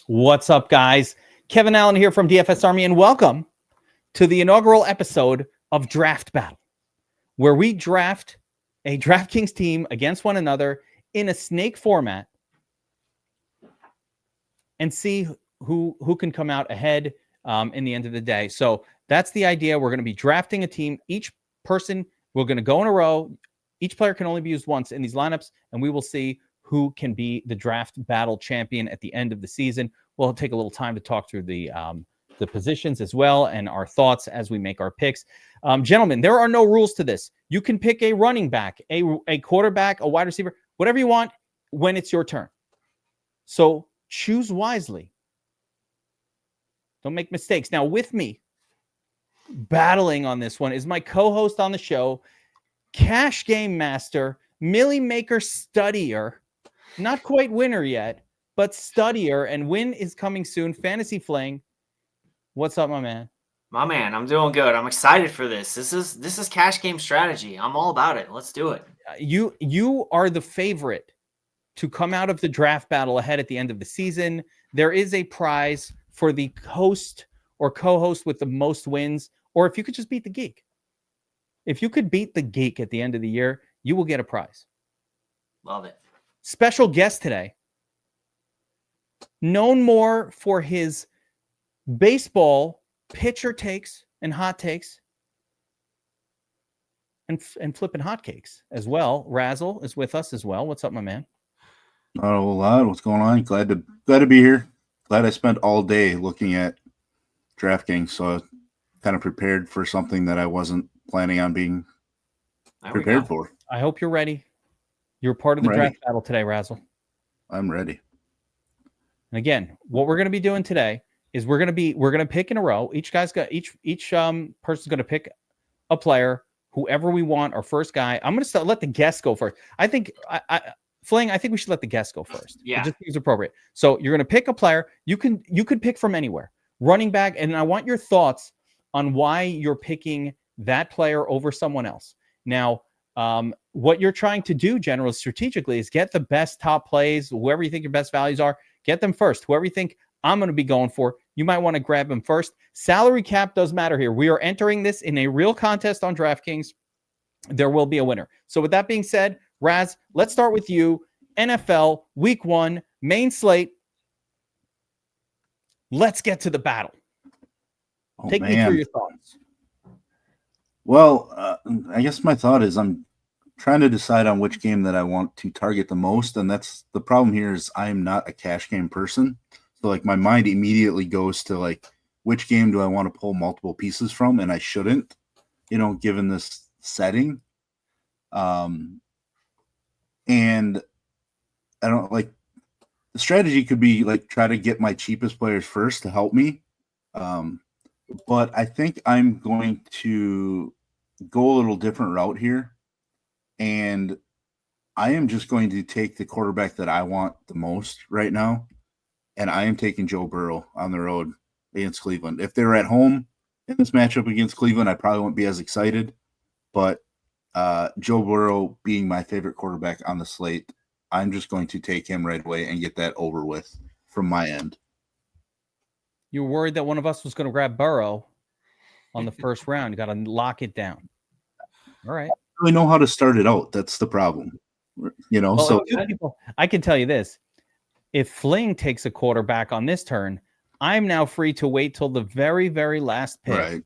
What's up, guys? Kevin Allen here from DFS Army, and welcome to the inaugural episode of Draft Battle, where we draft a DraftKings team against one another in a snake format and see who can come out ahead in the end of the day. So that's the idea. We're going to be drafting a team. Each person, we're going to go in a row. Each player can only be used once in these lineups, and we will see who can be the draft battle champion at the end of the season. We'll take a little time to talk through the positions as well and our thoughts as we make our picks. Gentlemen, there are no rules to this. You can pick a running back, a quarterback, a wide receiver, whatever you want when it's your turn. So choose wisely. Don't make mistakes. Now, with me, battling on this one is my co-host on the show, Cash Game Master, Millie Maker Studier, not quite winner yet, but studier, and win is coming soon. Fantasy Fling. What's up, my man? My man, I'm doing good. I'm excited for this. This is cash game strategy. I'm all about it. Let's do it. You are the favorite to come out of the draft battle ahead at the end of the season. There is a prize for the host or co-host with the most wins, or if you could just beat the geek. If you could beat the geek at the end of the year, you will get a prize. Love it. Special guest today, known more for his baseball pitcher takes and hot takes and flipping hotcakes as well. Razzle is with us as well. What's up, my man? Not a whole lot. What's going on? Glad to be here. Glad I spent all day looking at DraftKings, so I kind of prepared for something that I wasn't planning on being prepared for. I hope you're ready. You're part of the draft battle today, Razzle. I'm ready. And again, what we're going to be doing today is we're going to pick in a row. Each person's going to pick a player, whoever we want, our first guy. I'm going to let the guests go first. I think Fling, I think we should let the guests go first. Yeah. It just seems appropriate. So you're going to pick a player. You could pick from anywhere. Running back, and I want your thoughts on why you're picking that player over someone else. Now, what you're trying to do generally strategically is get the best top plays, whoever you think your best values are, get them first. Whoever you think I'm going to be going for, you might want to grab him first. Salary cap does matter here. We are entering this in a real contest on DraftKings. There will be a winner. So with that being said, Raz, let's start with you. NFL Week 1 main slate. Let's get to the battle. Take me through your thoughts. Well, I guess my thought is I'm trying to decide on which game that I want to target the most, and that's the problem here is I'm not a cash game person. So like my mind immediately goes to like which game do I want to pull multiple pieces from, and I shouldn't, given this setting. And I don't like the strategy could be like try to get my cheapest players first to help me. But I think I'm going to go a little different route here. And I am just going to take the quarterback that I want the most right now. And I am taking Joe Burrow on the road against Cleveland. If they were at home in this matchup against Cleveland, I probably wouldn't be as excited. But Joe Burrow being my favorite quarterback on the slate, I'm just going to take him right away and get that over with from my end. You were worried that one of us was going to grab Burrow on the first round. You got to lock it down. All right. I don't really know how to start it out. That's the problem. Well, so I can tell you this. If Fling takes a quarterback on this turn, I'm now free to wait till the very, very last pick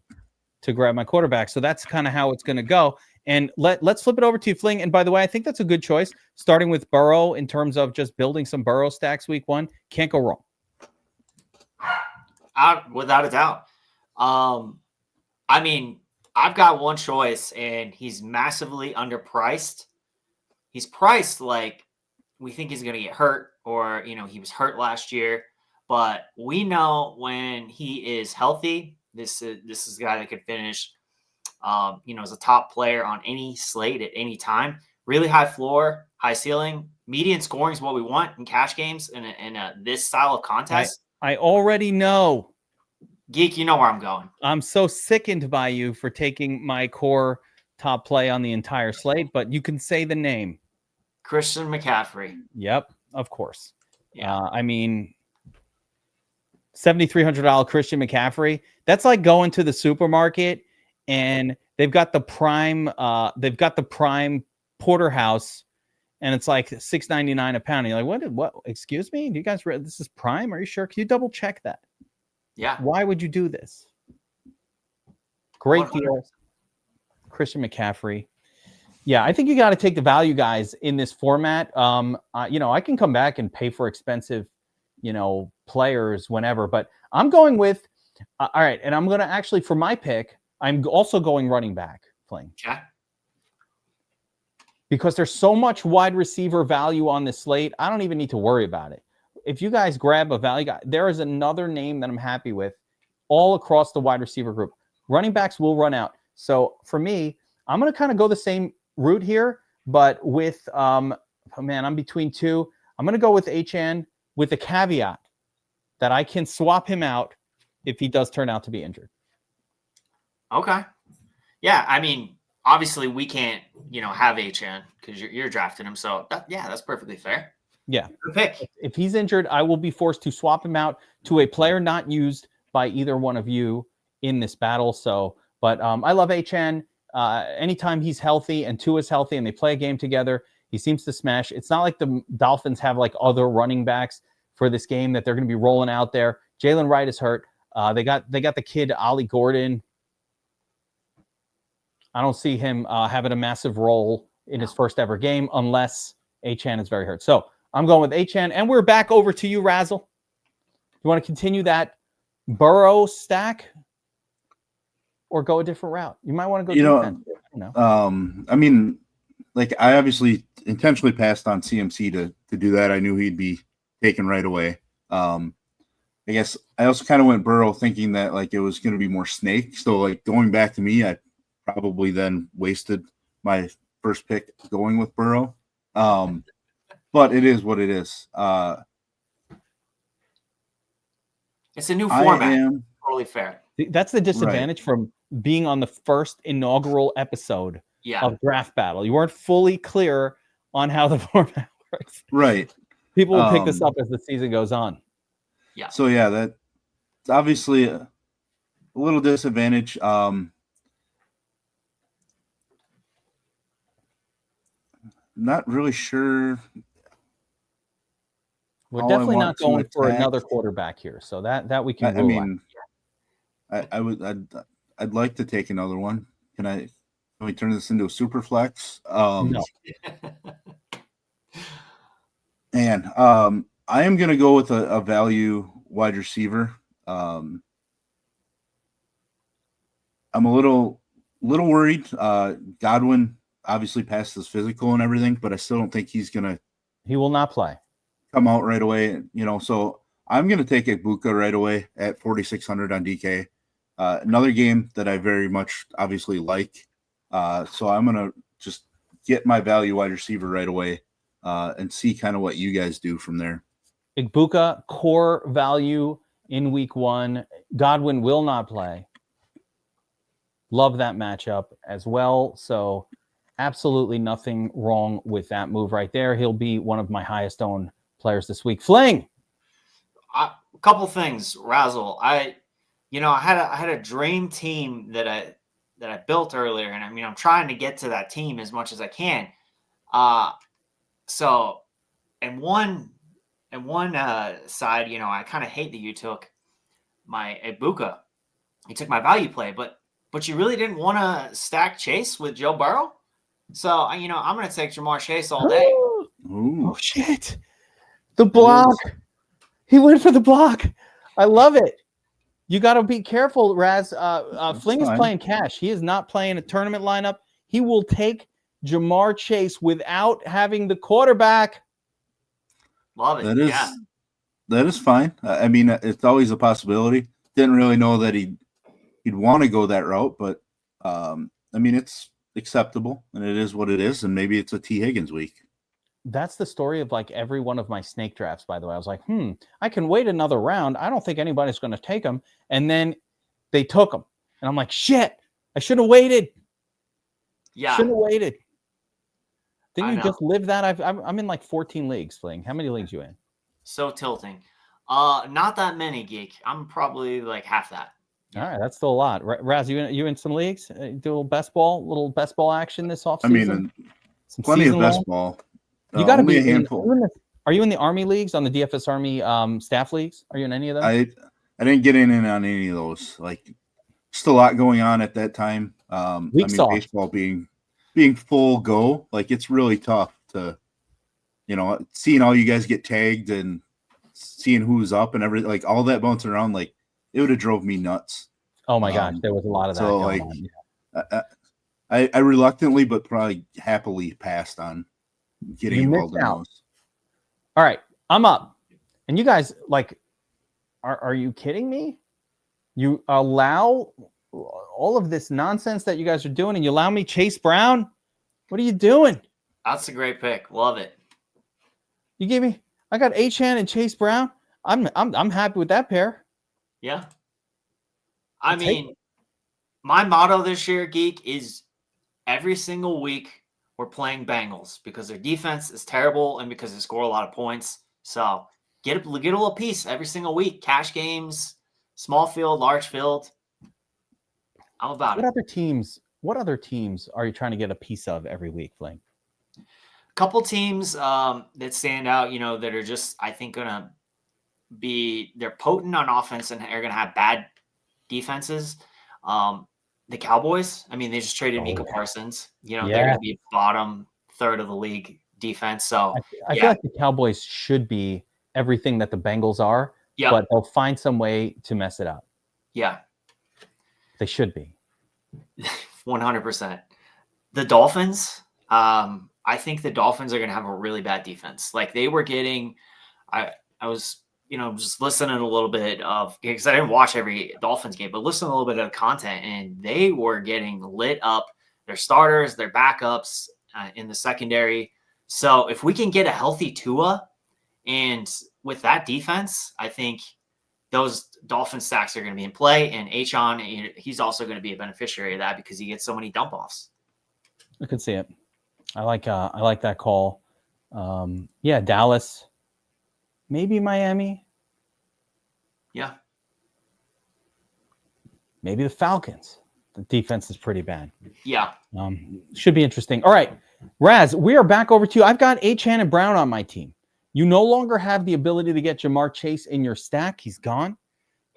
to grab my quarterback. So that's kind of how it's going to go. And let's flip it over to you, Fling. And by the way, I think that's a good choice. Starting with Burrow in terms of just building some Burrow stacks week 1. Can't go wrong. Without a doubt. I mean, I've got one choice, and he's massively underpriced. He's priced like we think he's going to get hurt, or, he was hurt last year. But we know when he is healthy, this is a guy that could finish, as a top player on any slate at any time. Really high floor, high ceiling. Median scoring is what we want in cash games in this style of contest. I already know. Geek, you know where I'm going. I'm so sickened by you for taking my core top play on the entire slate, but you can say the name. Christian McCaffrey. Yep, of course. Yeah. I mean, $7,300 Christian McCaffrey. That's like going to the supermarket and they've got the prime porterhouse and it's like $6.99 a pound. And you're like, what? Excuse me? Do you guys this is prime? Are you sure? Can you double check that? Yeah. Why would you do this? Great 100%. deal. Christian McCaffrey. Yeah, I think you got to take the value guys in this format. I can come back and pay for expensive, players whenever, but I'm going with, all right. And I'm going to actually, for my pick, I'm also going running back playing. Yeah. Because there's so much wide receiver value on this slate. I don't even need to worry about it. If you guys grab a value guy, there is another name that I'm happy with all across the wide receiver group. Running backs will run out. So for me, I'm going to kind of go the same route here, but with, I'm between two. I'm going to go with HN with the caveat that I can swap him out if he does turn out to be injured. Okay. Yeah. I mean, obviously we can't, have HN because you're drafting him. So that's perfectly fair. Yeah. Good pick. If he's injured, I will be forced to swap him out to a player not used by either one of you in this battle. So, but I love HN. Anytime he's healthy and Tua is healthy and they play a game together, he seems to smash. It's not like the Dolphins have like other running backs for this game that they're going to be rolling out there. Jalen Wright is hurt. They got the kid Ollie Gordon. I don't see him having a massive role in his first ever game unless HN is very hurt. So I'm going with HN, and we're back over to you, Razzle. You want to continue that Burrow stack or go a different route? You might want to go defense. I don't know. I obviously intentionally passed on CMC to do that. I knew he'd be taken right away. I guess I also kind of went Burrow thinking that like it was going to be more snake. So like going back to me, I probably then wasted my first pick going with Burrow. But it is what it is. It's a new format. Totally fair. That's the disadvantage from being on the first inaugural episode of Draft Battle. You weren't fully clear on how the format works. Right. People will pick this up as the season goes on. Yeah. So yeah, that's obviously a little disadvantage. Not really sure. We're definitely not going for another quarterback here, so that we can rule out. I'd like to take another one. Can we turn this into a super flex? No. And I am going to go with a value wide receiver. I'm a little worried. Godwin obviously passed his physical and everything, but I still don't think he will not play. Come out right away, so I'm going to take Ibuka right away at 4,600 on DK. Another game that I very much obviously like. So I'm going to just get my value wide receiver right away and see kind of what you guys do from there. Ibuka, core value in week 1. Godwin will not play. Love that matchup as well. So absolutely nothing wrong with that move right there. He'll be one of my highest owned players this week. Fling. A couple things, Razzle. I had a dream team that I built earlier, and I'm trying to get to that team as much as I can. So, and one side, I kind of hate that you took my Ibuka. You took my value play, but you really didn't want to stack Chase with Joe Burrow. So, I'm going to take Jamar Chase all day. Ooh. Oh shit! The block. He went for the block. I love it. You got to be careful, Raz. Fling is playing cash. He is not playing a tournament lineup. He will take Jamar Chase without having the quarterback. Love it. That is fine. It's always a possibility. Didn't really know that he'd want to go that route, but it's acceptable, and it is what it is, and maybe it's a T. Higgins week. That's the story of like every one of my snake drafts, by the way. I was like, I can wait another round. I don't think anybody's going to take him. And then they took him. And I'm like, shit, I should have waited. Yeah. Should have waited. Didn't you just live that? I'm in like 14 leagues, Fling. How many leagues you in? So tilting. Not that many, Geek. I'm probably like half that. All right, that's still a lot. Raz, you in some leagues? Do a little best ball action this offseason? I mean, some plenty of season best long? ball. You got to only be a handful. Are you in the Army leagues, on the DFS Army staff leagues? Are you in any of those? I didn't get in on any of those. Like, just a lot going on at that time. Weeks off. Baseball being full go, like it's really tough to, seeing all you guys get tagged and seeing who's up and everything, like all that bouncing around, like it would have drove me nuts. Oh my gosh, there was a lot of that going on. Yeah. I reluctantly, but probably happily passed on getting involved in those. All right, I'm up. And you guys, like, are you kidding me? You allow all of this nonsense that you guys are doing, and you allow me Chase Brown? What are you doing? That's a great pick. Love it. You gave me. I got Achane and Chase Brown. I'm happy with that pair. Yeah. I mean, my motto this year, Geek, is every single week we're playing Bengals because their defense is terrible and because they score a lot of points. So get a little piece every single week. Cash games, small field, large field. I'm about it. What other teams are you trying to get a piece of every week, Fling? A couple teams that stand out, that are just, I think, they're potent on offense and are going to have bad defenses. The Cowboys, I mean, they just traded Micah Parsons. They're going to be bottom third of the league defense. So I feel like the Cowboys should be everything that the Bengals are, but they'll find some way to mess it up. Yeah. They should be. 100%. The Dolphins, I think the Dolphins are going to have a really bad defense. Like they were getting, I was, just listening a little bit of, because I didn't watch every Dolphins game, but listen a little bit of content, and they were getting lit up. Their starters, their backups in the secondary. So if we can get a healthy Tua, and with that defense, I think those Dolphin stacks are going to be in play. And Achane, he's also going to be a beneficiary of that because he gets so many dump offs. I can see it. I like that call. Dallas, maybe Miami. Yeah. Maybe the Falcons. The defense is pretty bad. Yeah. Should be interesting. All right, Raz, we are back over to you. I've got Achane and Brown on my team. You no longer have the ability to get Jamar Chase in your stack. He's gone.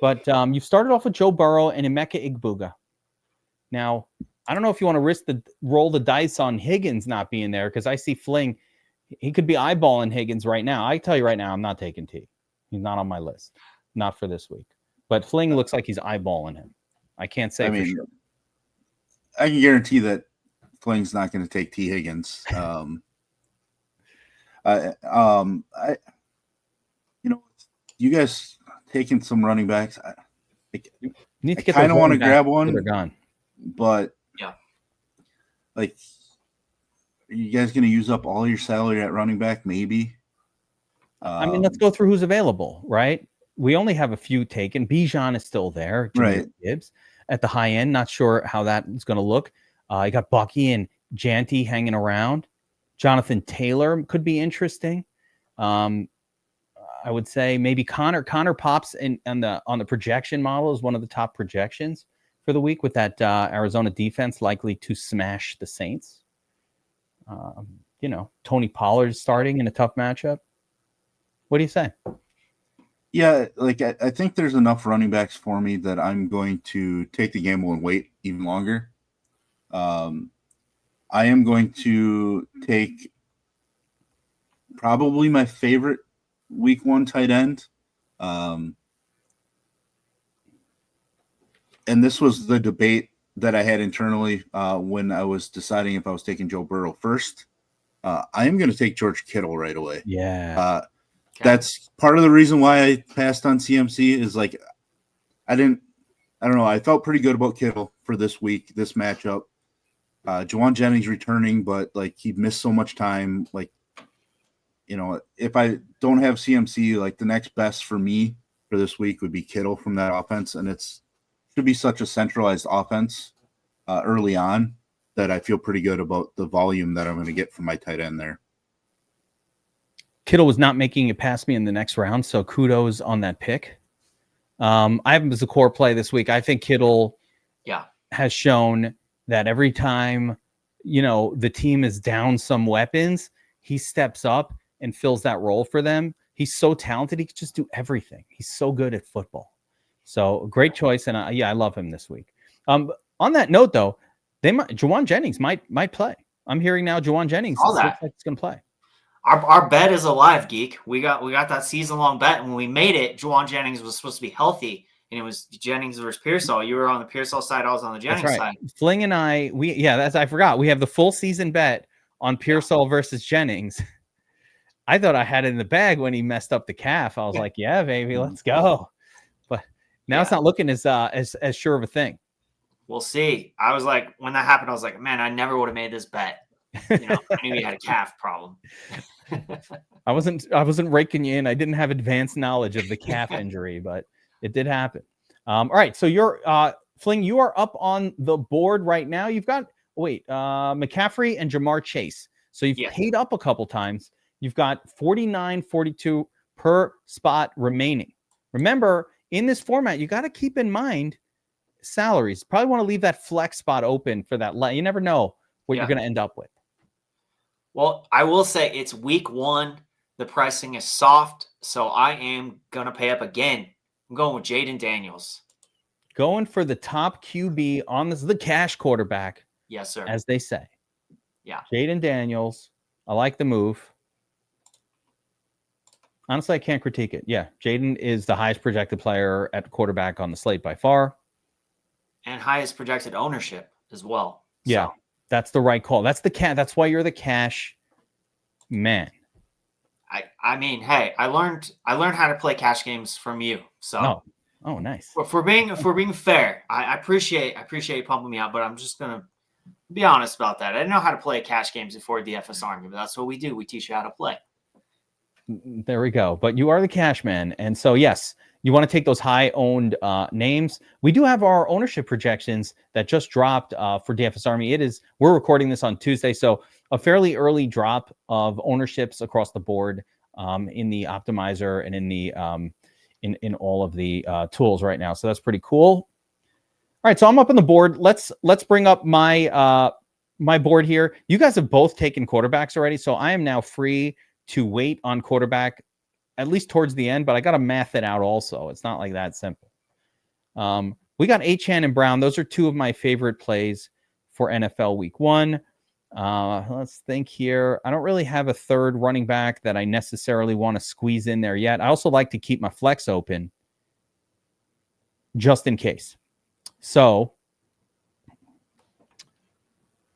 But you've started off with Joe Burrow and Emeka Igbuka. Now, I don't know if you want to roll the dice on Higgins not being there, because I see Fling. He could be eyeballing Higgins right now. I tell you right now, I'm not taking T. He's not on my list. Not for this week. But Fling looks like he's eyeballing him. I can't say for sure. I can guarantee that Fling's not going to take T. Higgins. You guys taking some running backs. I kind of want to grab one. They're gone. But are you guys going to use up all your salary at running back? Maybe. I mean, let's go through who's available, right? We only have a few taken. Bijan is still there. Right. Gibbs at the high end. Not sure how that is going to look. You got Bucky and Janty hanging around. Jonathan Taylor could be interesting. I would say maybe Connor pops on the projection model is one of the top projections for the week, with that Arizona defense likely to smash the Saints. Tony Pollard starting in a tough matchup. What do you say? Yeah, I think there's enough running backs for me that I'm going to take the gamble and wait even longer. I am going to take probably my favorite week one tight end. And this was the debate that I had internally when I was deciding if I was taking Joe Burrow first. I am going to take George Kittle right away. Yeah. That's part of the reason why I passed on CMC is I don't know. I felt pretty good about Kittle for this week, this matchup. Juwan Jennings returning, but he missed so much time. If I don't have CMC, the next best for me for this week would be Kittle from that offense. And should be such a centralized offense early on that I feel pretty good about the volume that I'm going to get from my tight end there. Kittle was not making it past me in the next round, so kudos on that pick. I have him as a core play this week. I think Kittle has shown that every time, the team is down some weapons, he steps up and fills that role for them. He's so talented. He can just do everything. He's so good at football. So great choice. And I love him this week. On that note, though, Juwan Jennings might play. I'm hearing now Juwan Jennings looks like it's going to play. Our bet is alive, Geek. We got that season-long bet, and when we made it, Juwan Jennings was supposed to be healthy, and it was Jennings versus Pearsall. You were on the Pearsall side, I was on the Jennings side. Fling and I, I forgot. We have the full season bet on Pearsall versus Jennings. I thought I had it in the bag when he messed up the calf. I was like, yeah, baby, let's go. But now it's not looking as sure of a thing. We'll see. I was like, when that happened, I was like, man, I never would have made this bet. I knew he had a calf problem. I wasn't raking you in. I didn't have advanced knowledge of the calf injury, but it did happen. All right. So you're Fling, you are up on the board right now. You've got McCaffrey and Jamar Chase. So you've paid up a couple times. You've got 49.42 per spot remaining. Remember, in this format, you got to keep in mind salaries. Probably want to leave that flex spot open for that. You never know what you're going to end up with. Well, I will say it's week 1. The pricing is soft, so I am going to pay up again. I'm going with Jaden Daniels. Going for the top QB on the cash quarterback. Yes, sir. As they say. Yeah. Jaden Daniels. I like the move. Honestly, I can't critique it. Yeah, Jaden is the highest projected player at quarterback on the slate by far. And highest projected ownership as well. Yeah, that's the right call. That's that's why you're the cash man. I mean, hey, I learned how to play cash games from you. So oh nice. If we're being fair, I appreciate you pumping me out, but I'm just gonna be honest about that. I didn't know how to play cash games before DFS Army, but that's what we do. We teach you how to play. There we go. But you are the cash man. And so, yes, you want to take those high owned names. We do have our ownership projections that just dropped for DFS Army. We're recording this on Tuesday. So a fairly early drop of ownerships across the board in the optimizer and in the in all of the tools right now. So that's pretty cool. All right. So I'm up on the board. Let's bring up my my board here. You guys have both taken quarterbacks already. So I am now free to wait on quarterback at least towards the end, but I got to math it out also. It's not like that simple. We got Achane and Brown. Those are two of my favorite plays for NFL week 1. Let's think here. I don't really have a third running back that I necessarily want to squeeze in there yet. I also like to keep my flex open just in case. So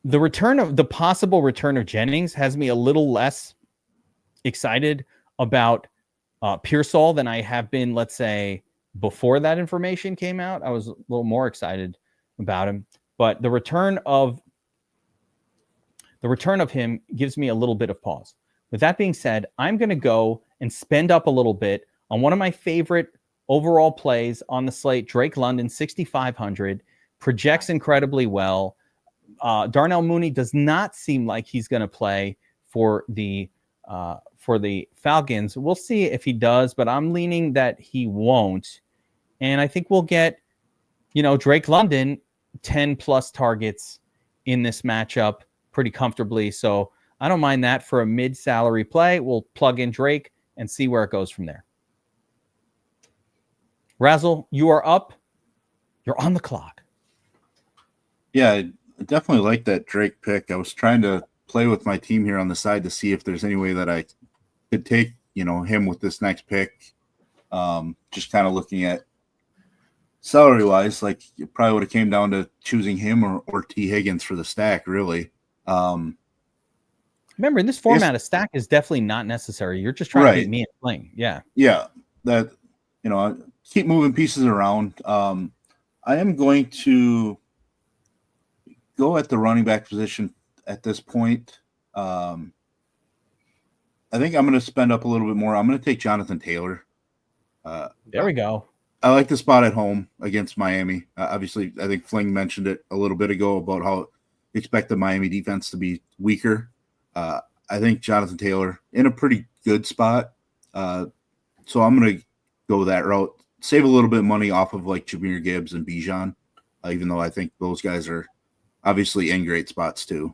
the possible return of Jennings has me a little less excited about Pearsall than I have been, let's say, before that information came out. I was a little more excited about him, but the return of him gives me a little bit of pause. With that being said, I'm going to go and spend up a little bit on one of my favorite overall plays on the slate, Drake London, 6,500, projects incredibly well. Darnell Mooney does not seem like he's going to play for the Falcons. We'll see if he does, but I'm leaning that he won't. And I think we'll get, Drake London 10 plus targets in this matchup pretty comfortably. So I don't mind that for a mid-salary play. We'll plug in Drake and see where it goes from there. Razzle, you are up. You're on the clock. Yeah, I definitely like that Drake pick. I was trying to play with my team here on the side to see if there's any way that I could take, him with this next pick. Just kind of looking at salary wise, like it probably would have came down to choosing him or T Higgins for the stack, really. Remember, in this format, a stack is definitely not necessary. You're just trying to beat me and playing. Yeah. Yeah. That, keep moving pieces around. I am going to go at the running back position at this point. I think I'm going to spend up a little bit more. I'm going to take Jonathan Taylor. There we go. I like the spot at home against Miami. Obviously, I think Fling mentioned it a little bit ago about how you expect the Miami defense to be weaker. I I think Jonathan Taylor in a pretty good spot. So I'm going to go that route. Save a little bit of money off of like Jahmyr Gibbs and Bijan, even though I think those guys are obviously in great spots too.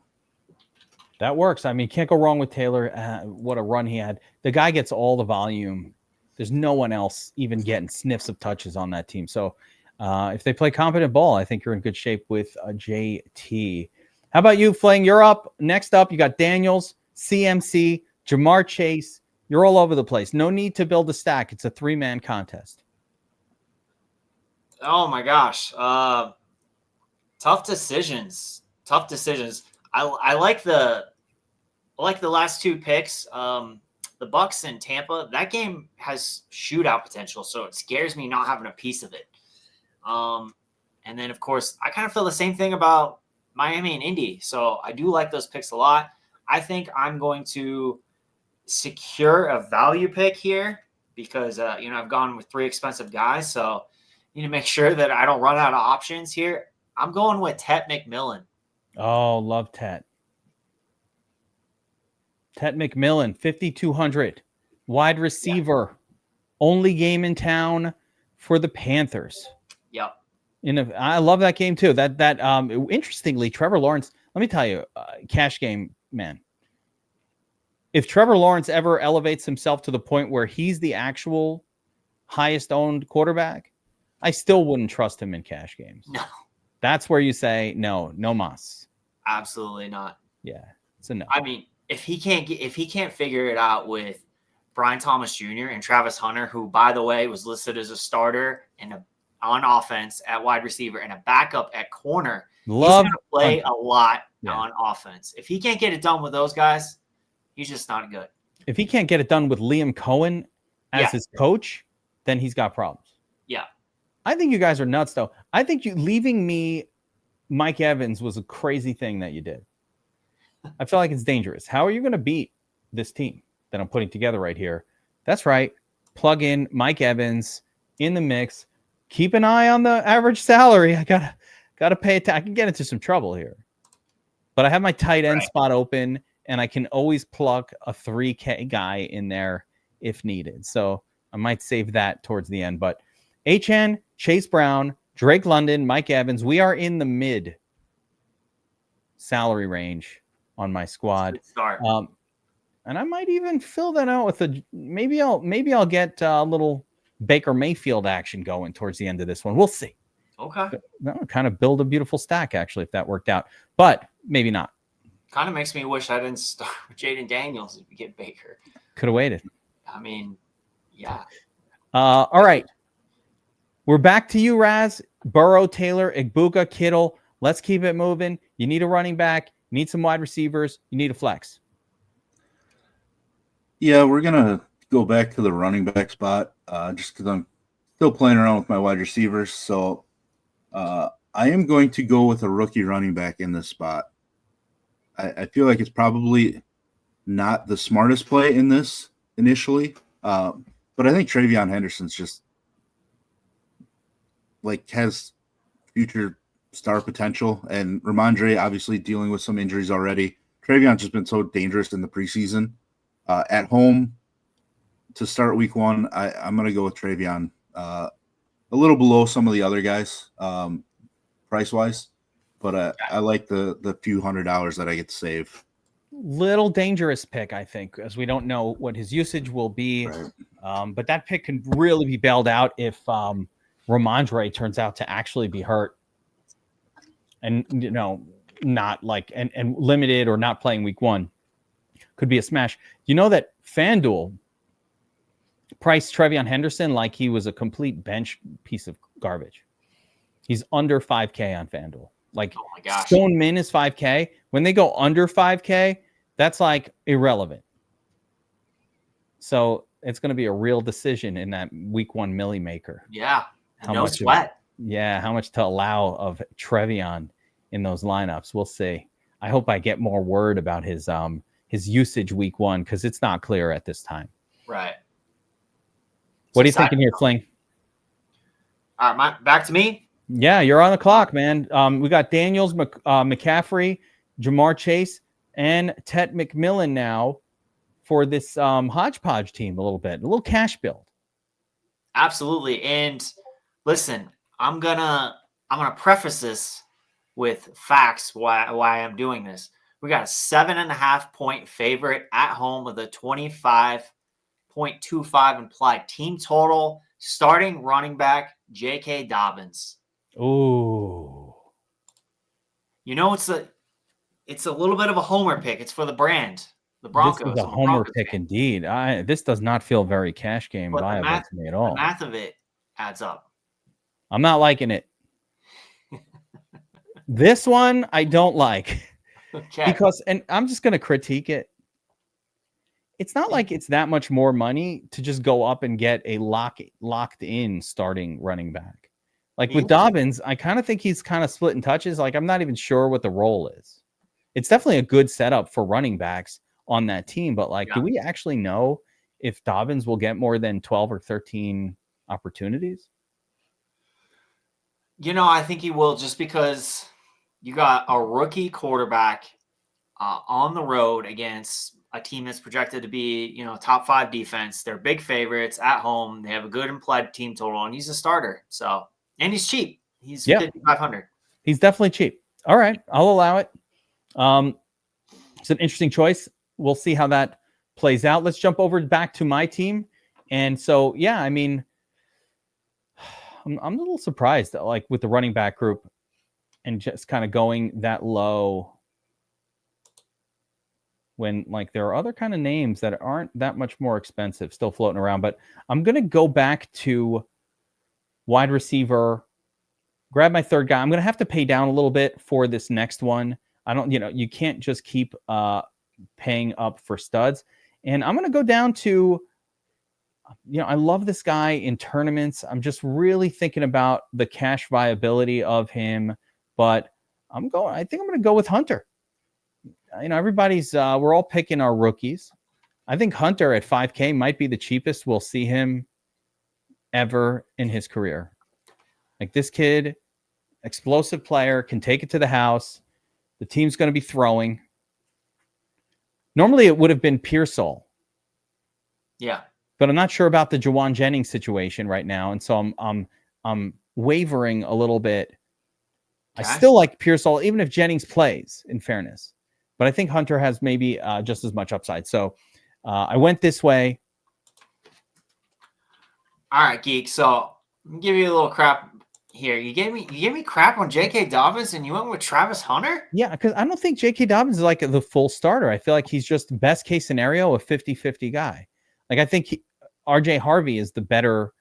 That works. I mean, can't go wrong with Taylor. What a run he had. The guy gets all the volume. There's no one else even getting sniffs of touches on that team. So if they play competent ball, I think you're in good shape with JT. How about you, Fling? You're up. Next up, you got Daniels, CMC, Jamar Chase. You're all over the place. No need to build a stack. It's a 3-man contest. Oh my gosh. Tough decisions. I like the last two picks. The Bucks and Tampa. That game has shootout potential, so it scares me not having a piece of it. And then of course I kind of feel the same thing about Miami and Indy. So I do like those picks a lot. I think I'm going to secure a value pick here because I've gone with 3 expensive guys, so need to make sure that I don't run out of options here. I'm going with Tet McMillan. Oh, love Tet. Tet McMillan, 5,200, wide receiver, only game in town for the Panthers. Yep. I love that game too. Interestingly, Trevor Lawrence. Let me tell you, cash game man. If Trevor Lawrence ever elevates himself to the point where he's the actual highest owned quarterback, I still wouldn't trust him in cash games. No. That's where you say no mas. Absolutely not. Yeah, it's a no. I mean, if he can't figure it out with Brian Thomas Jr. and Travis Hunter, who by the way was listed as a starter and on offense at wide receiver and a backup at corner, he's going to play a lot on offense. If he can't get it done with those guys, he's just not good. If he can't get it done with Liam Cohen as his coach, then he's got problems. Yeah. I think you guys are nuts, though. I think you leaving me Mike Evans was a crazy thing that you did. I feel like it's dangerous. How are you going to beat this team that I'm putting together right here? That's right. Plug in Mike Evans in the mix. Keep an eye on the average salary. I gotta pay attention. I can get into some trouble here. But I have my tight end spot open, and I can always plug a 3K guy in there if needed. So I might save that towards the end. But HN, Chase Brown, Drake London, Mike Evans, we are in the mid salary range on my squad. And I might even fill that out with maybe I'll get a little Baker Mayfield action going towards the end of this one. We'll see. Okay. That would kind of build a beautiful stack, actually, if that worked out. But maybe not. Kind of makes me wish I didn't start with Jaden Daniels if we get Baker. Could have waited. I mean, yeah. All right. We're back to you, Raz. Burrow, Taylor, Igbuka, Kittle. Let's keep it moving. You need a running back. You need some wide receivers. You need a flex. Yeah, we're going to go back to the running back spot just because I'm still playing around with my wide receivers. So I am going to go with a rookie running back in this spot. I feel like it's probably not the smartest play in this initially, but I think TreVeyon Henderson's just has future star potential, and Ramondre obviously dealing with some injuries already. TreVeyon's just been so dangerous in the preseason. At home to start week 1, I'm going to go with TreVeyon. A little below some of the other guys price-wise, but I like the few $100s that I get to save. Little dangerous pick, I think, as we don't know what his usage will be. Right. But that pick can really be bailed out if Ramondre turns out to actually be hurt and, not and limited or not playing week 1. Could be a smash. You know that FanDuel priced TreVeyon Henderson like he was a complete bench piece of garbage. He's under 5K on FanDuel. Oh my gosh. Stone Min is 5K. When they go under 5K, that's irrelevant. So it's going to be a real decision in that week 1 milli maker. Yeah. No sweat. How much to allow of TreVeyon in those lineups. We'll see. I hope I get more word about his usage week 1 because it's not clear at this time. Right. What are you thinking here, Fling? All right, back to me. Yeah, you're on the clock, man. We got Daniels, McCaffrey, Jamar Chase, and Ted McMillan now for this hodgepodge team a little cash build. Absolutely. And listen, I'm gonna preface this with facts why I'm doing this. We got a 7.5 point favorite at home with a 25.25 implied team total. Starting running back J.K. Dobbins. Ooh. You know, it's a little bit of a homer pick. It's for the brand, the Broncos. This is a homer pick indeed. This does not feel very cash game viable to me at all. The math of it adds up. I'm not liking it. This one I don't like. Okay. Because, and I'm just going to critique it. It's not like it's that much more money to just go up and get a locked in starting running back. Like with Dobbins, I kind of think he's kind of splitting touches. Like I'm not even sure what the role is. It's definitely a good setup for running backs on that team. But like, do we actually know if Dobbins will get more than 12 or 13 opportunities? You know, I think he will, just because you got a rookie quarterback on the road against a team that's projected to be, you know, top 5 defense. They're big favorites at home. They have a good implied team total, and he's a starter. So, and he's cheap. He's 5,500. He's definitely cheap. All right, I'll allow it. It's an interesting choice. We'll see how that plays out. Let's jump over back to my team. And so, yeah, I mean, I'm a little surprised that, like, with the running back group and just kind of going that low when, like, there are other kind of names that aren't that much more expensive still floating around. But I'm going to go back to wide receiver, grab my third guy. I'm going to have to pay down a little bit for this next one. I don't, you can't just keep paying up for studs. And I'm going to go down to, I love this guy in tournaments. I'm just really thinking about the cash viability of him, but I think I'm going to go with Hunter. Everybody's, we're all picking our rookies. I think Hunter at 5K might be the cheapest we'll see him ever in his career. Like, this kid, explosive player, can take it to the house. The team's going to be throwing. Normally it would have been Pearsall. Yeah. But I'm not sure about the Jawan Jennings situation right now. And so I'm wavering a little bit. I still like Pearsall, even if Jennings plays, in fairness. But I think Hunter has maybe just as much upside. So I went this way. All right, Geek. So I'll give you a little crap here. You gave me crap on J.K. Dobbins, and you went with Travis Hunter? Yeah, because I don't think J.K. Dobbins is like the full starter. I feel like he's just best case scenario, a 50-50 guy. Like, I think RJ Harvey is the better,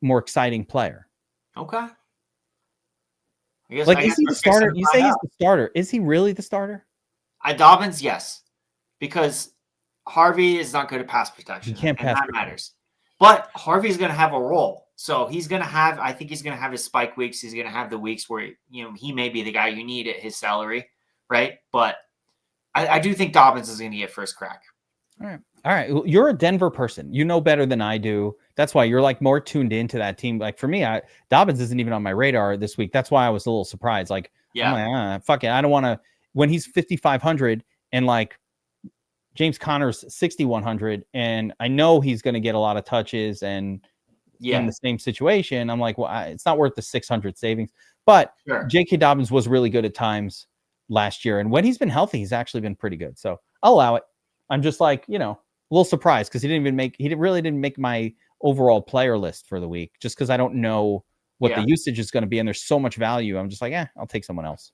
more exciting player. Okay. Is he the starter? You say he's the starter. Is he really the starter? Dobbins, yes. Because Harvey is not good at pass protection. He can't pass. That matters. But Harvey's going to have a role. So I think he's going to have his spike weeks. He's going to have the weeks where, he may be the guy you need at his salary, right? But I do think Dobbins is going to get first crack. All right. Well, you're a Denver person. You know better than I do. That's why you're like more tuned into that team. Like for me, Dobbins isn't even on my radar this week. That's why I was a little surprised. Like, yeah, I'm like, fuck it. I don't want to, when he's 5,500 and like James Conner's 6,100, and I know he's going to get a lot of touches and in the same situation, I'm like, well, it's not worth the 600 savings. But J.K. Dobbins was really good at times last year. And when he's been healthy, he's actually been pretty good. So I'll allow it. I'm just like, a little surprised because he really didn't make my overall player list for the week, just because I don't know what the usage is going to be. And there's so much value. I'm just like, I'll take someone else.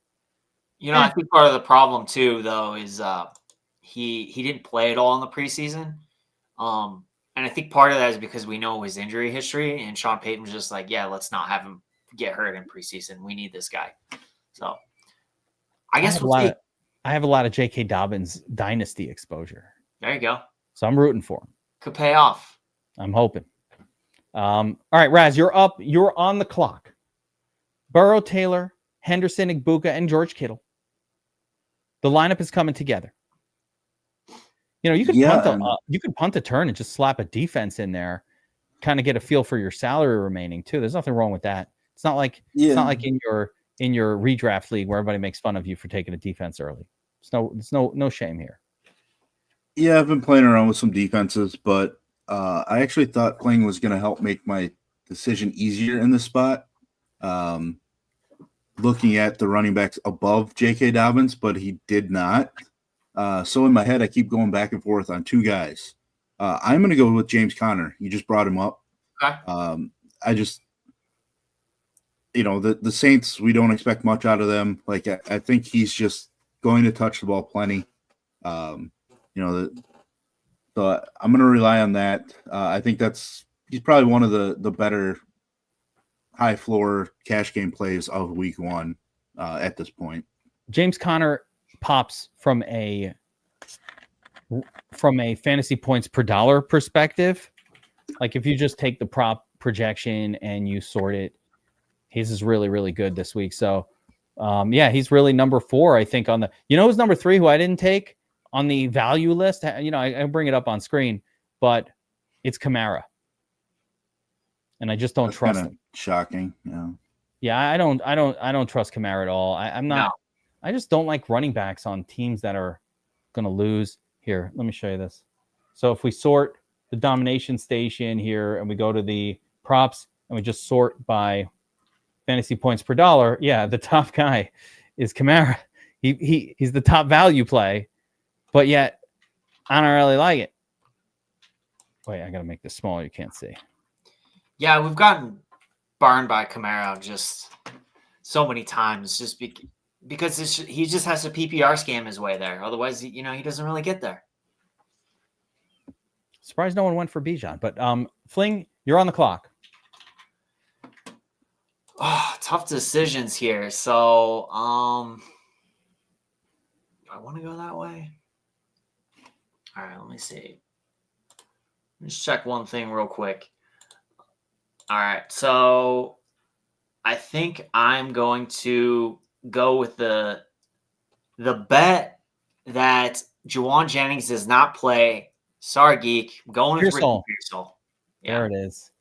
I think part of the problem too, though, is he didn't play at all in the preseason. And I think part of that is because we know his injury history, and Sean Payton was just like, let's not have him get hurt in preseason. We need this guy. So I guess I have a lot of J.K. Dobbins dynasty exposure. There you go. So I'm rooting for him. Could pay off. I'm hoping. All right, Raz, you're up. You're on the clock. Burrow, Taylor, Henderson, Igbuka, and George Kittle. The lineup is coming together. You could punt a turn and just slap a defense in there, kind of get a feel for your salary remaining too. There's nothing wrong with that. It's not like in your redraft league where everybody makes fun of you for taking a defense early. There's no shame here. Yeah, I've been playing around with some defenses, but I actually thought playing was going to help make my decision easier in this spot. Looking at the running backs above J.K. Dobbins, but he did not. So in my head, I keep going back and forth on two guys. I'm going to go with James Conner. You just brought him up. Okay. I just, the Saints, we don't expect much out of them. Like, I think he's just going to touch the ball plenty. So I'm going to rely on that. I think he's probably one of the better high floor cash game plays of week 1 at this point. James Conner pops from a fantasy points per dollar perspective. Like if you just take the prop projection and you sort it, his is really, really good this week. So he's really number 4, I think, on the, who's number 3 who I didn't take on the value list. I bring it up on screen, but it's Kamara. And I just don't trust him. Shocking. Yeah, I don't trust Kamara at all. I'm not. No. I just don't like running backs on teams that are going to lose. Here, let me show you this. So if we sort the domination station here and we go to the props and we just sort by fantasy points per dollar, the top guy is Kamara. He's the top value play, but yet I don't really like it. Wait, I got to make this smaller. You can't see. Yeah, we've gotten burned by Kamara just so many times, just because he just has to PPR scam his way there. Otherwise, he doesn't really get there. Surprised no one went for Bijan, but Fling, you're on the clock. Oh, tough decisions here. So, do I want to go that way? All right, let me see. Let's check one thing real quick. All right, so I think I'm going to go with the bet that Juwan Jennings does not play. Sorry, Geek. I'm going with Ricky Pearsall. Yeah. There it is.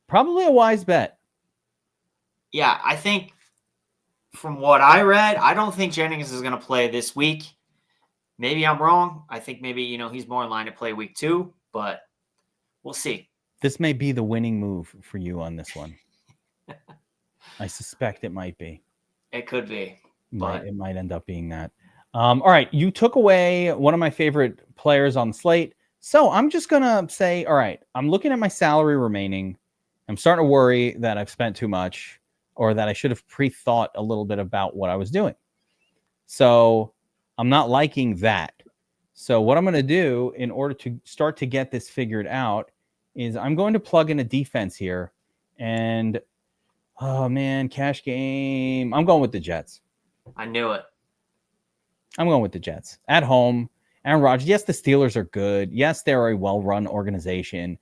Probably a wise bet. Yeah, I think from what I read, I don't think Jennings is going to play this week. Maybe I'm wrong. I think maybe, he's more in line to play week 2, but we'll see. This may be the winning move for you on this one. I suspect it might be. It could be. But it might end up being that. All right. You took away one of my favorite players on the slate. So I'm just going to say, all right, I'm looking at my salary remaining. I'm starting to worry that I've spent too much or that I should have pre-thought a little bit about what I was doing. So I'm not liking that. So what I'm going to do in order to start to get this figured out is I'm going to plug in a defense here. And, oh, man, cash game. I'm going with the Jets. I knew it. I'm going with the Jets. At home, Aaron Rodgers. Yes, the Steelers are good. Yes, they're a well-run organization.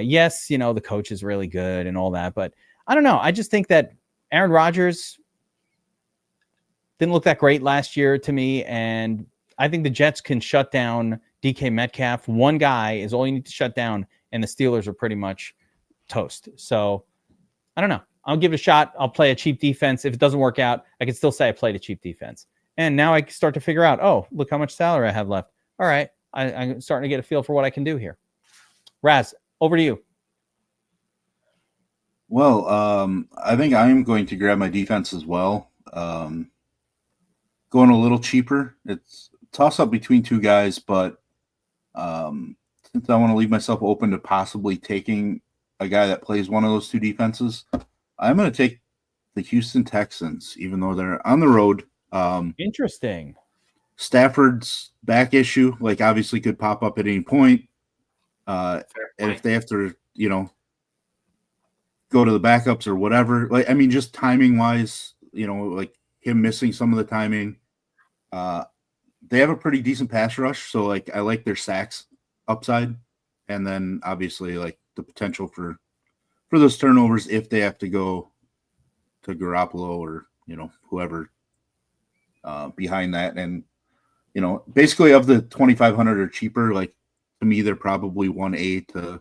Yes, the coach is really good and all that. But I don't know. I just think that Aaron Rodgers didn't look that great last year to me. And I think the Jets can shut down DK Metcalf. One guy is all you need to shut down. And the Steelers are pretty much toast. So I don't know. I'll give it a shot. I'll play a cheap defense. If it doesn't work out, I can still say I played a cheap defense. And now I start to figure out, oh, look how much salary I have left. All right. I'm starting to get a feel for what I can do here. Raz, over to you. Well, I think I am going to grab my defense as well. Going a little cheaper. It's a toss-up between two guys, but since I want to leave myself open to possibly taking a guy that plays one of those two defenses, I'm going to take the Houston Texans, even though they're on the road. Interesting. Stafford's back issue, obviously could pop up at any point. And if they have to, go to the backups or whatever, just timing wise, him missing some of the timing. They have a pretty decent pass rush, so I like their sacks upside, and then obviously the potential for those turnovers if they have to go to Garoppolo or whoever behind that. And basically of the 2,500 or cheaper, to me they're probably 1A to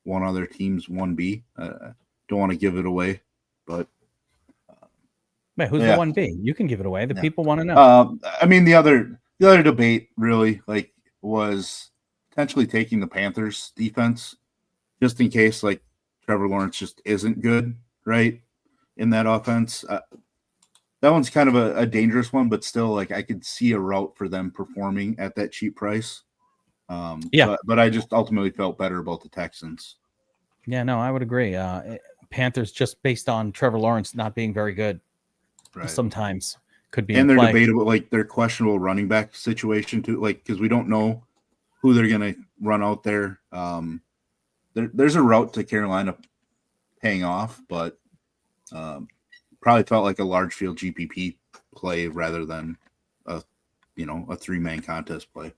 one other team's 1B. Don't want to give it away, but who's the 1B? You can give it away. The people want to know. The The other debate really like was potentially taking the Panthers defense just in case like Trevor Lawrence just isn't good, right? In that offense. That one's kind of a dangerous one, but still like I could see a route for them performing at that cheap price. Yeah. But I just ultimately felt better about the Texans. Yeah, no, I would agree. Panthers just based on Trevor Lawrence not being very good Right. sometimes could be And in they're play. debatable, like their questionable running back situation too, like because we don't know who they're going to run out there. There's a route to Carolina paying off, but probably felt like a large field GPP play rather than a 3-man contest play.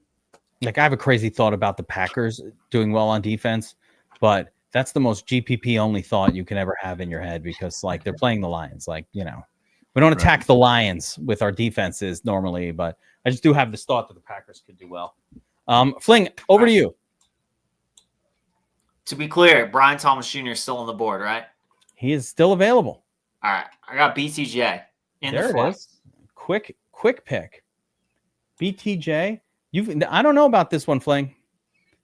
Like I have a crazy thought about the Packers doing well on defense, but that's the most GPP only thought you can ever have in your head because like they're playing the Lions. Like, we don't attack the Lions with our defenses normally, but I just do have this thought that the Packers could do well. Fling, over to you. To be clear, Brian Thomas Jr. is still on the board, right? He is still available. All right. I got BTJ in There the it flex. is. Quick pick. BTJ. I don't know about this one, Fling.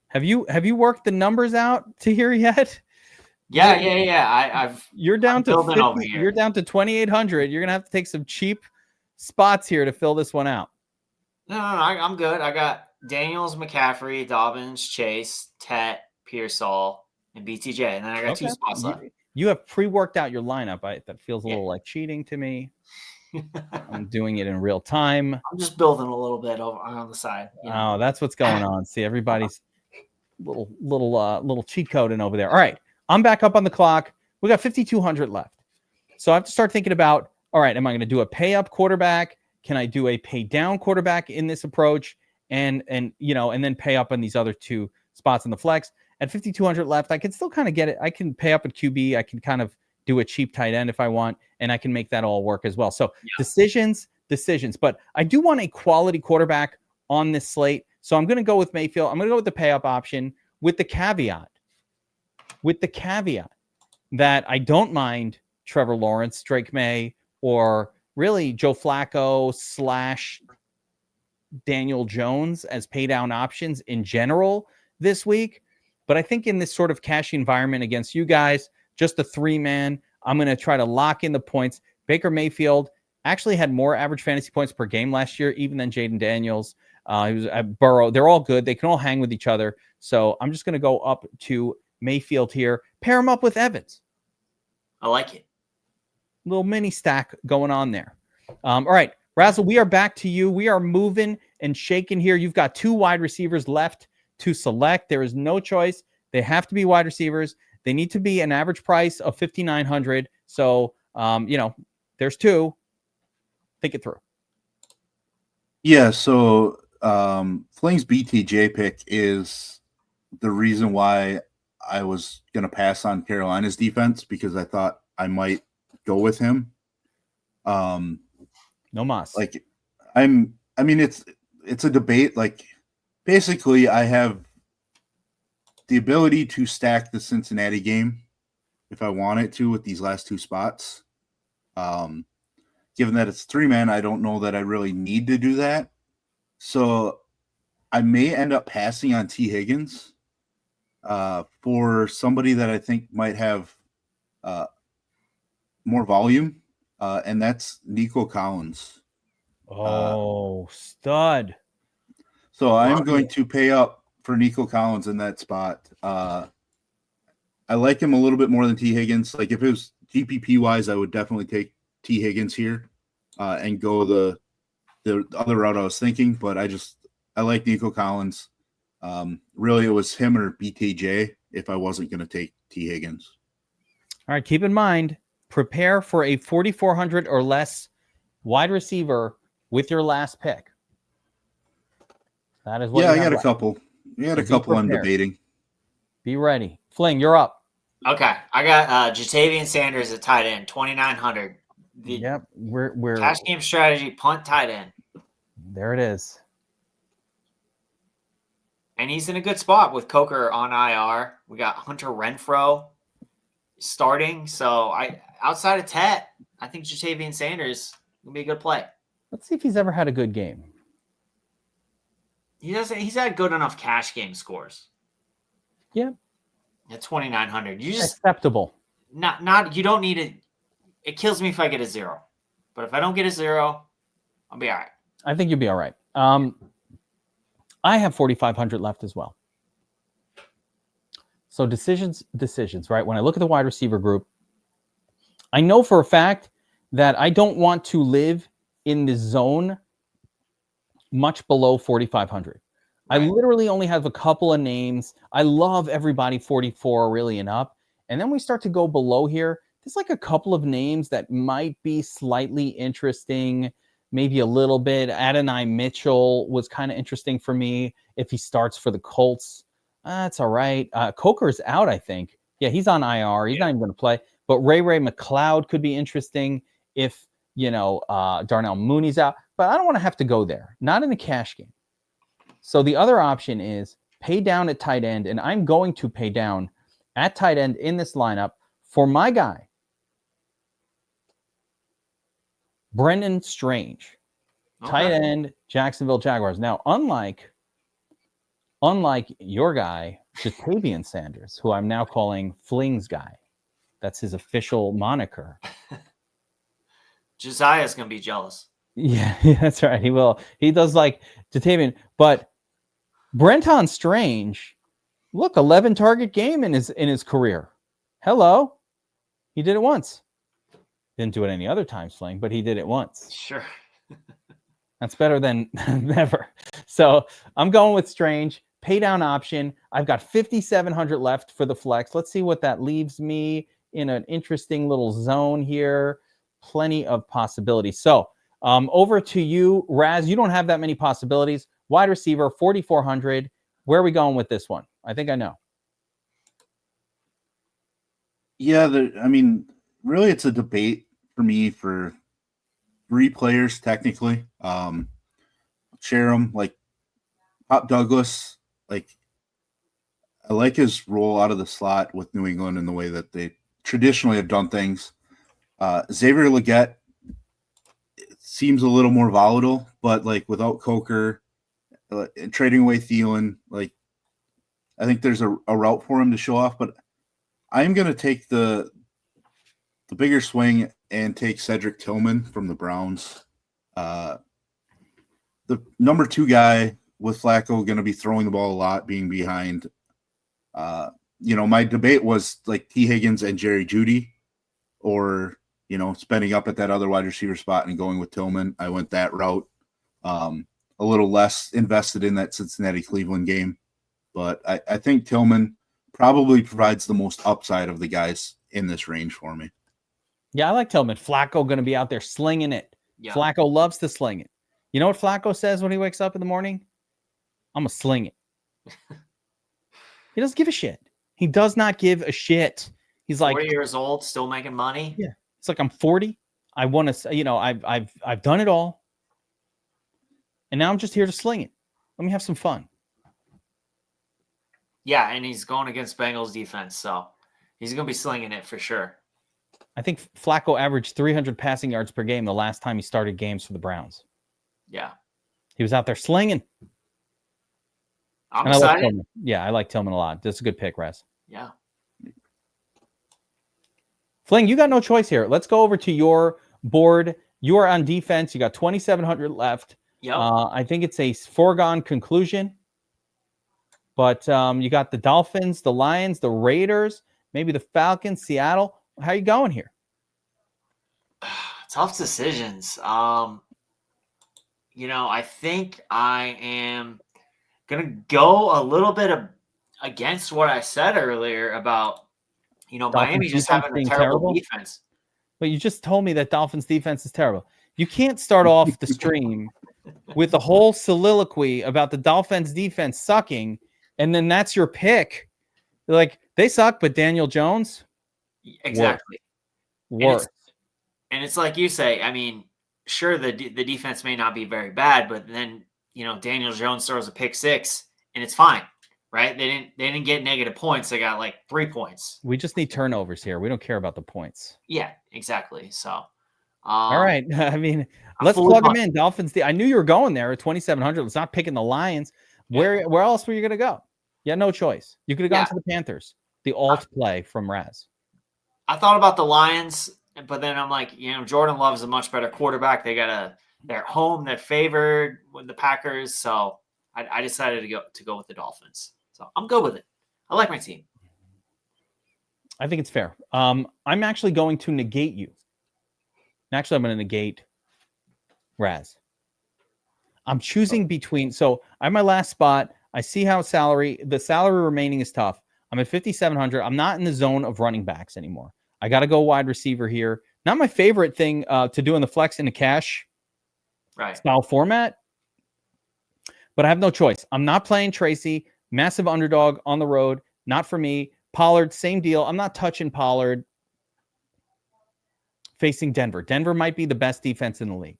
Have you worked the numbers out to here yet? Yeah. You're down to building 50, over here. you're down to 2,800. You're gonna have to take some cheap spots here to fill this one out. No, I'm good. I got Daniels, McCaffrey, Dobbins, Chase, Tet, Pearsall, and BTJ, and then I got 2 spots left. You have pre-worked out your lineup. That feels a little like cheating to me. I'm doing it in real time. I'm just building a little bit over on the side. Oh, that's what's going on. See, everybody's little cheat coding over there. All right, I'm back up on the clock. We got 5,200 left, so I have to start thinking about. All right, am I going to do a pay up quarterback? Can I do a pay down quarterback in this approach? And then pay up on these other 2 spots in the flex. At 5,200 left, I can still kind of get it. I can pay up at QB. I can kind of do a cheap tight end if I want, and I can make that all work as well. So decisions. But I do want a quality quarterback on this slate. So I'm going to go with Mayfield. I'm going to go with the pay up option with the caveat that I don't mind Trevor Lawrence, Drake May, or really Joe Flacco / Daniel Jones as pay down options in general this week. But I think in this sort of cash environment against you guys, just a 3-man, I'm going to try to lock in the points. Baker Mayfield actually had more average fantasy points per game last year, even than Jaden Daniels. He was at Burrow. They're all good. They can all hang with each other. So I'm just going to go up to Mayfield here. Pair him up with Evans. I like it. Little mini stack going on there. All right, Razzle, we are back to you. We are moving and shaking here. You've got 2 wide receivers left to select. There is no choice. They have to be wide receivers. They need to be an average price of 5,900. So, there's 2. Think it through. Yeah. So, Fling's BTJ pick is the reason why I was going to pass on Carolina's defense because I thought I might go with him. No mas. Like, it's a debate. Like, basically, I have the ability to stack the Cincinnati game if I wanted to with these last 2 spots. Given that it's 3-man, I don't know that I really need to do that. So I may end up passing on T. Higgins for somebody that I think might have more volume, and that's Nico Collins. Stud. So I'm going to pay up for Nico Collins in that spot. I like him a little bit more than T. Higgins. Like if it was GPP wise, I would definitely take T. Higgins here and go the other route I was thinking. But I like Nico Collins. Really, it was him or BTJ if I wasn't going to take T. Higgins. All right, keep in mind, prepare for a 4,400 or less wide receiver with your last pick. That is what. Yeah, I got a couple. We had a couple I'm debating. Be ready. Fling, you're up. Okay. I got Jatavian Sanders at tight end, 2,900. Yep. We're cash game strategy, punt tight end. There it is. And he's in a good spot with Coker on IR. We got Hunter Renfrow starting. So outside of Tet, I think Jatavian Sanders will be a good play. Let's see if he's ever had a good game. He's had good enough cash game scores. Yeah. At 2,900. You just acceptable. You don't need it. It kills me if I get a 0. But if I don't get a 0, I'll be all right. I think you'll be all right. I have 4,500 left as well. So decisions, right? When I look at the wide receiver group, I know for a fact that I don't want to live in the zone much below 4,500. Right. I literally only have a couple of names. I love everybody 44 really and up. And then we start to go below here. There's like a couple of names that might be slightly interesting, maybe a little bit. Adonai Mitchell was kind of interesting for me if he starts for the Colts. That's all right. Coker's out, I think. Yeah, he's on IR. He's not even going to play. But Ray McLeod could be interesting if, Darnell Mooney's out. But I don't want to have to go there. Not in a cash game. So the other option is pay down at tight end. And I'm going to pay down at tight end in this lineup for my guy, Brendan Strange. Okay. Tight end, Jacksonville Jaguars. Now, unlike your guy, Jatavian Sanders, who I'm now calling Flings Guy. That's his official moniker. Josiah's going to be jealous. Yeah, that's right. He will. He does like Jatavian. But Brenton Strange, look, 11 target game in his career. Hello. He did it once. Didn't do it any other time, Fling, but he did it once. Sure. That's better than never. So I'm going with Strange. Pay down option. I've got 5,700 left for the flex. Let's see what that leaves me in an interesting little zone here. Plenty of possibilities. So over to you, Raz. You don't have that many possibilities. Wide receiver, 4,400. Where are we going with this one? I think I know. Yeah, really it's a debate for me for 3 players, technically. Share them, like Pop Douglas. Like, I like his role out of the slot with New England and the way that they traditionally have done things. Xavier Legette seems a little more volatile, but like without Coker, trading away Thielen, like I think there's a route for him to show off. But I'm going to take the bigger swing and take Cedric Tillman from the Browns. The number 2 guy with Flacco going to be throwing the ball a lot, being behind. My debate was like T. Higgins and Jerry Jeudy, or, spending up at that other wide receiver spot and going with Tillman. I went that route. A little less invested in that Cincinnati-Cleveland game. But I think Tillman probably provides the most upside of the guys in this range for me. Yeah, I like Tillman. Flacco going to be out there slinging it. Yeah. Flacco loves to sling it. You know what Flacco says when he wakes up in the morning? I'm going to sling it. He doesn't give a shit. He does not give a shit. He's like 40 years old, still making money. Yeah. It's like, I'm 40. I want to, I've done it all. And now I'm just here to sling it. Let me have some fun. Yeah, and he's going against Bengals defense, so he's going to be slinging it for sure. I think Flacco averaged 300 passing yards per game the last time he started games for the Browns. Yeah. He was out there slinging. I'm excited. I like Tillman a lot. That's a good pick, Raz. Yeah. Fling, you got no choice here. Let's go over to your board. You are on defense. You got 2,700 left. Yep. I think it's a foregone conclusion. But you got the Dolphins, the Lions, the Raiders, maybe the Falcons, Seattle. How you going here? Tough decisions. I think I am going to go a little bit against what I said earlier about, Miami just having a terrible defense. But you just told me that Dolphins defense is terrible. You can't start off the stream with a whole soliloquy about the Dolphins defense sucking, and then that's your pick. Like, they suck, but Daniel Jones? Exactly. Worse. And it's like you say, I mean, sure, the defense may not be very bad, but then, Daniel Jones throws a pick 6 and it's fine, right? They didn't get negative points. They got like 3 points. We just need turnovers here. We don't care about the points. Yeah, exactly. So, all right. I mean, let's plug them in. Dolphins. I knew you were going there at 2,700. Let's not picking the Lions. Where else were you going to go? Yeah, no choice. You could have gone to the Panthers, the alt play from Raz. I thought about the Lions, but then I'm like, Jordan Love is a much better quarterback. They're at home, they're favored with the Packers, so I decided to go with the Dolphins. So I'm good with it. I like my team. I think it's fair. I'm actually going to negate you. Actually, I'm going to negate Raz. I'm choosing between. So I'm my last spot. I see how the salary remaining is tough. I'm at 5,700. I'm not in the zone of running backs anymore. I got to go wide receiver here. Not my favorite thing to do in the flex in the cash style format, but I have no choice. I'm not playing Tracy. Massive underdog on the road. Not for me. Pollard, same deal. I'm not touching Pollard. Facing Denver. Denver might be the best defense in the league.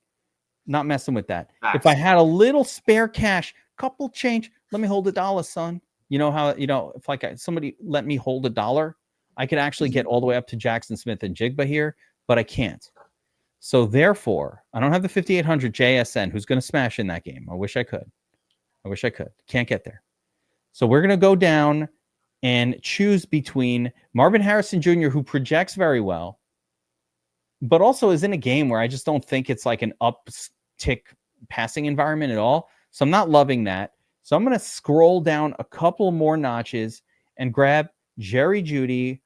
Not messing with that. Nice. If I had a little spare cash, couple change, let me hold $1, son. You know how, if like somebody let me hold $1, I could actually get all the way up to Jackson Smith and Jigba here, but I can't. So therefore, I don't have the 5,800 JSN who's going to smash in that game. I wish I could. Can't get there. So we're going to go down and choose between Marvin Harrison Jr., who projects very well, but also is in a game where I just don't think it's like an uptick passing environment at all. So I'm not loving that. So I'm going to scroll down a couple more notches and grab Jerry Jeudy.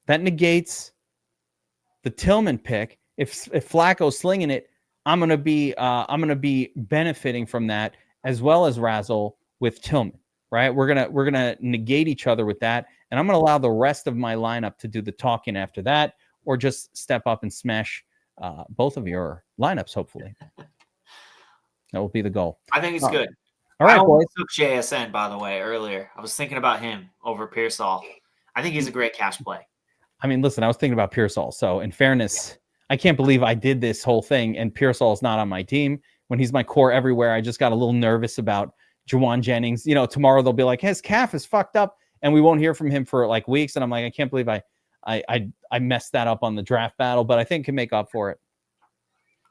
That negates the Tillman pick. If Flacco's slinging it, I'm going to be benefiting from that, as well as Razzle with Tillman. Right? We're gonna negate each other with that, and I'm gonna allow the rest of my lineup to do the talking after that, or just step up and smash both of your lineups. Hopefully, that will be the goal. I think it's good. All right, boys. I took JSN, by the way, earlier. I was thinking about him over Pearsall. I think he's a great cash play. I mean, listen, I was thinking about Pearsall. So, in fairness, I can't believe I did this whole thing, and Pearsall is not on my team when he's my core everywhere. I just got a little nervous about Jawan Jennings. Tomorrow they'll be like, his calf is fucked up, and we won't hear from him for like weeks. And I'm like, I can't believe I messed that up on the draft battle, but I think can make up for it.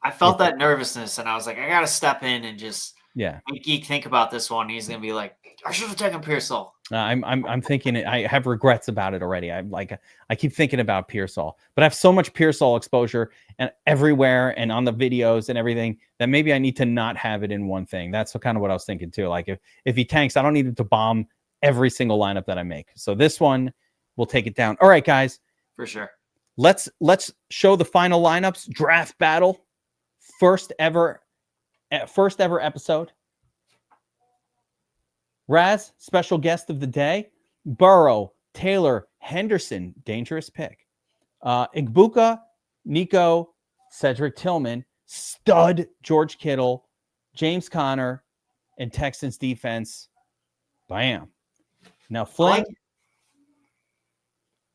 I felt that nervousness, and I was like, I got to step in and just make Geek think about this one. He's gonna be like, I should have taken Pearsall. I'm thinking it. I have regrets about it already. I keep thinking about Pearsall, but I have so much Pearsall exposure and everywhere and on the videos and everything that maybe I need to not have it in one thing. That's kind of what I was thinking too. Like if he tanks, I don't need him to bomb every single lineup that I make. So this one will take it down. All right, guys. For sure. Let's show the final lineups. Draft battle. First ever episode. Raz, special guest of the day. Burrow, Taylor, Henderson, dangerous pick. Igbuka, Nico, Cedric Tillman, stud George Kittle, James Conner, and Texans defense. Bam. Now, Flink.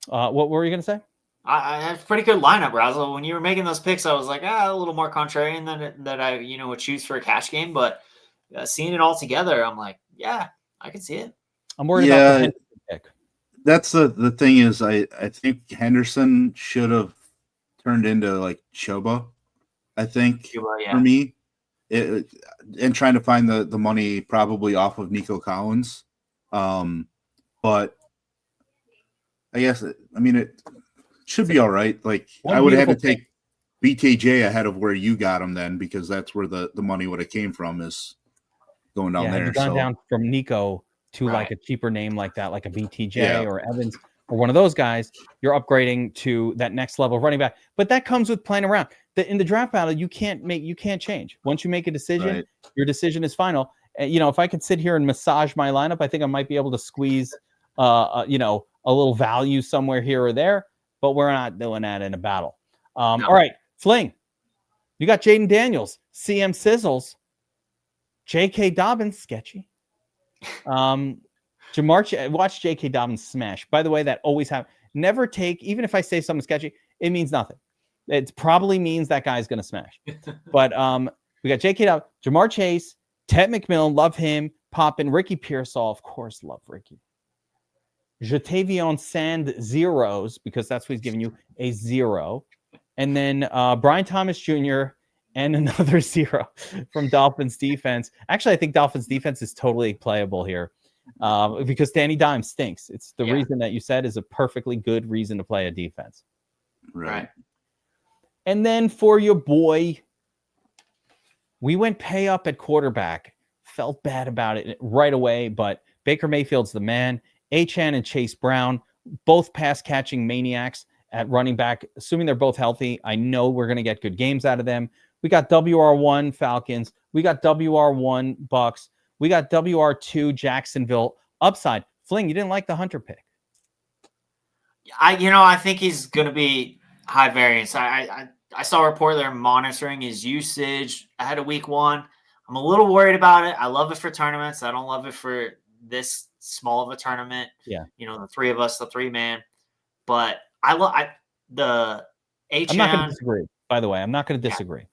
What were you going to say? I have a pretty good lineup, Razzle. When you were making those picks, I was like, a little more contrarian than I would choose for a cash game. But seeing it all together, I'm like, yeah, I can see it. I'm worried about the Henderson pick. That's the thing is I think Henderson should have turned into like Choba, I think, for me. And trying to find the money probably off of Nico Collins. But I guess, it should be all right. Like I would have had to take BKJ ahead of where you got him then, because that's where the money would have came from, is going down there. Gone down from Nico to like a cheaper name like that, like a BTJ or Evans or one of those guys. You're upgrading to that next level of running back. But that comes with playing around. In the draft battle, you can't change. Once you make a decision, your decision is final. If I could sit here and massage my lineup, I think I might be able to squeeze a little value somewhere here or there, but we're not doing that in a battle. All right, Fling, you got Jaden Daniels, CM Sizzles, J.K. Dobbins, sketchy. Watch J.K. Dobbins smash. By the way, that always happens. Never take, even if I say something sketchy, it means nothing. It probably means that guy's going to smash. But we got J.K. Dobbins, Jamar Chase, Ted McMillan, love him. Poppin, Ricky Pearsall, of course, love Ricky. Jatavion Sand zeros, because that's what he's giving you, a 0. And then Brian Thomas Jr. and another 0 from Dolphins defense. Actually, I think Dolphins defense is totally playable here because Danny Dimes stinks. It's the reason that you said is a perfectly good reason to play a defense. Right. And then for your boy, we went pay up at quarterback. Felt bad about it right away, but Baker Mayfield's the man. Achane and Chase Brown, both pass catching maniacs at running back. Assuming they're both healthy, I know we're going to get good games out of them. We got WR1 Falcons. We got WR1 Bucks. We got WR2 Jacksonville. Upside. Fling, you didn't like the Hunter pick. I think he's going to be high variance. I saw a report they're monitoring his usage ahead of week 1. I'm a little worried about it. I love it for tournaments. I don't love it for this small of a tournament. Yeah. The 3 of us, the 3-man. But I love the H. I'm not going to disagree. By the way, I'm not going to disagree.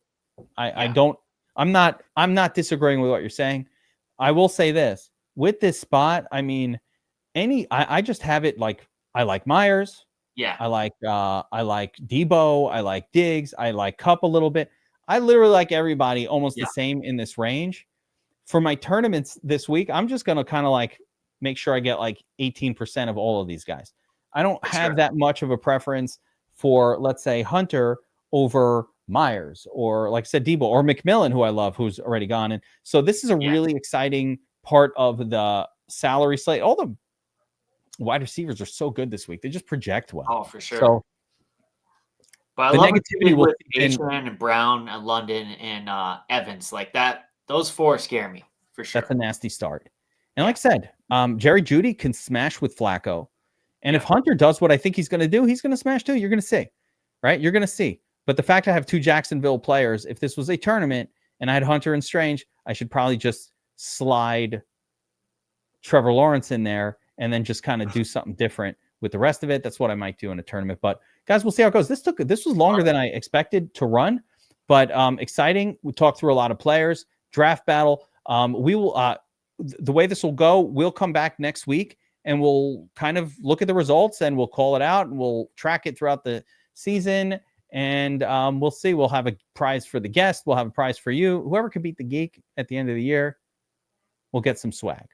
I'm not disagreeing with what you're saying. I will say this with this spot. I mean, I just have it like I like Myers. Yeah. I like Debo. I like Diggs. I like Kupp a little bit. I literally like everybody almost the same in this range. For my tournaments this week, I'm just going to kind of like make sure I get like 18% of all of these guys. I don't have that much of a preference for, let's say, Hunter over Myers, or like I said, Debo or McMillan, who I love, who's already gone. And so this is a really exciting part of the salary slate. All the wide receivers are so good this week. They just project well. Oh, for sure. So, but I love negativity with Achane and Brown and London and Evans like that. Those 4 scare me for sure. That's a nasty start. And like I said, Jerry Jeudy can smash with Flacco. And if Hunter does what I think he's going to do, he's going to smash too. You're going to see, right? You're going to see. But the fact I have 2 Jacksonville players, if this was a tournament and I had Hunter and Strange, I should probably just slide Trevor Lawrence in there and then just kind of do something different with the rest of it. That's what I might do in a tournament. But guys, we'll see how it goes. This was longer than I expected to run, but exciting. We talked through a lot of players. Draft battle. We will the way this will go, we'll come back next week and we'll kind of look at the results and we'll call it out and we'll track it throughout the season. And we'll see. We'll have a prize for the guest. We'll have a prize for you. Whoever can beat the geek at the end of the year, we'll get some swag.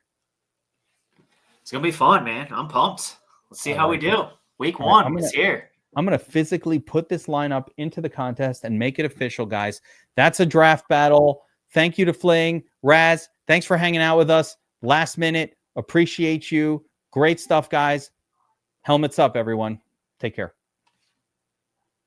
It's going to be fun, man. I'm pumped. Let's see how we do. Week 1 is here. I'm going to physically put this lineup into the contest and make it official, guys. That's a draft battle. Thank you to Fling. Raz, thanks for hanging out with us. Last minute. Appreciate you. Great stuff, guys. Helmets up, everyone. Take care.